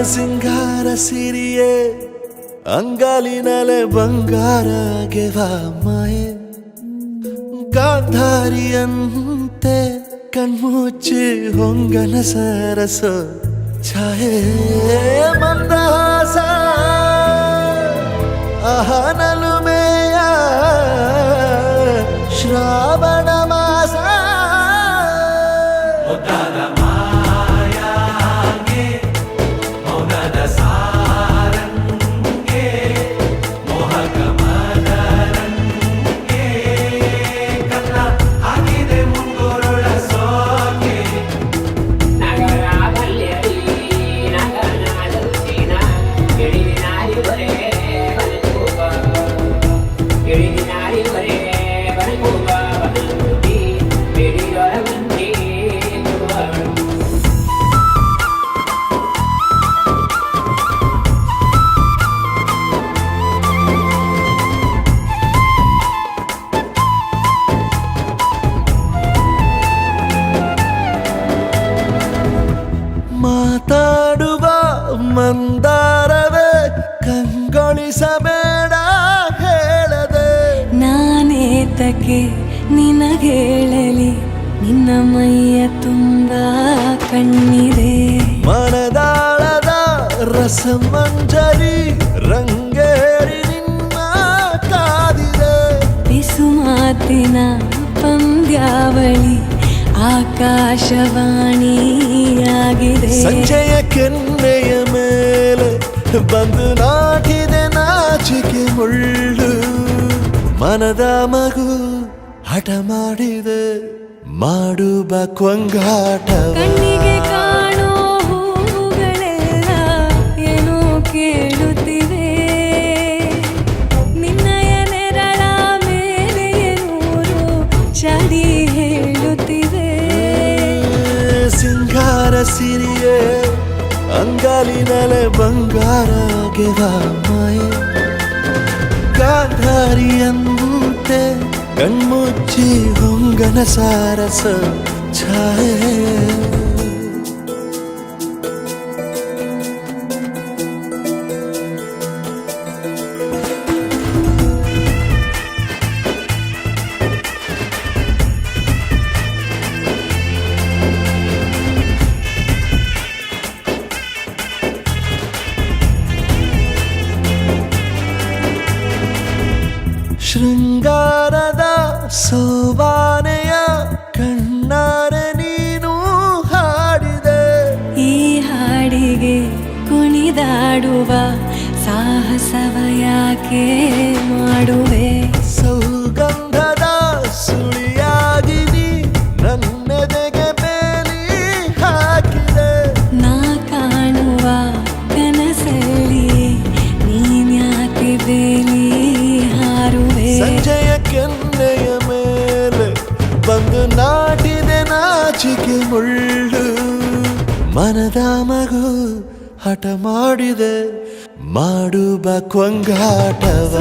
ಸಿಂಗಾರ ಸಿರಿಯೇ ಅಂಗಾಲಿನಲೆ ಬಂಗಾರ ಗೆವ ಮಾಯೆ ಗಾಂಧಾರಿಯಂತೆ ಕಣ್ಮುಚ್ಚಿ ಹೊಂಗನ ಸರಸ ಛಾಯೆ ಮಂದಹಾಸ ಅಹನಲುಮೆಯ ಶ್ರಾವಣ ಮಾಸ ಮಾತಾಡುವ ಮಂದಾರವೇ ಕಂಗೊಳಿಸಬೇಡ ಹೇಳದೆ ನಾನೇತಕ್ಕೆ ನಿನಗೇಳಲಿ ನಿನ್ನ ಮೈಯ ತುಂಬ ಕಣ್ಣಿದೆ ಮನದಾಳದ ರಸಮಂಜರಿ ರಂಗೇರಿ ನಿನ್ನ ಕಾದಿದೆ ಬಿಸು ಮಾತಿನ ಪಂದ್ಯಾವಳಿ ಆಕಾಶವಾಣಿಯಾಗಿದೆ ಸಂಜೆಯ ಕೆನ್ನೆಯ ಮೇಲೆ ಬಂದು ನಾಟಿದೆ ನಾಚಿಕೆ ಮುಳ್ಳು ಮನದ ಮಗು ಹಠ ಮಾಡಿದೆ ಮಾಡುವ ಕೊಂಗಾಟವ ಕಣ್ಣಿಗೆ ಕಾಣೋ ಹೂಗಳೆಲ್ಲ ಏನೋ ಕೇಳುತ್ತಿವೆ ನಿನ್ನಯ ನೆರಳ ಮೇಲೆ ನೂರು ಚಡಿ ಹೇಳುತ್ತಿವೆ ಸಿಂಗಾರ ಸಿರಿಯೇ ಅಂಗಾಲಿನಲೆ ಬಂಗಾರ ಗೆವ ಮಾಯೆ ಗಾಂಧಾರಿಯಂತೆ ಕಣ್ಮುಚ್ಚಿ ಹೊಂಗನ ಸಾರಸ ಛಾಯೆ ಶೃಂಗಾರದ ಸೋಬಾನೆಯ ಕಣ್ಣಾರೆ ನೀನು ಹಾಡಿದೆ ಈ ಹಾಡಿಗೆ ಕುಣಿದಾಡುವ ಸಾಹಸವ ಯಾಕೆ ಮಾಡುವೆ ಸೌಗಂಧದ ಸುಳಿಯಾಗಿ ನೀ ನನ್ನೆದೆಗೆ ಬೇಲಿ ಹಾಕಿದೆ ನಾ ಕಾಣುವ ಕನಸಲ್ಲಿ ನೀನ್ಯಾಕೆ ಬೇಲಿ ಹಾರುವೆ ಸಂಜೆಯ ಕೆನ್ನೆಯ ಮೇಲೆ ಬಂದು ನಾಟಿದೆ ನಾಚಿಕೆ ಮುಳ್ಳು ಮನದ ಮಗು ಹಠ ಮಾಡಿದೆ ಮಾಡುವ ಕೊಂಗಾಟವ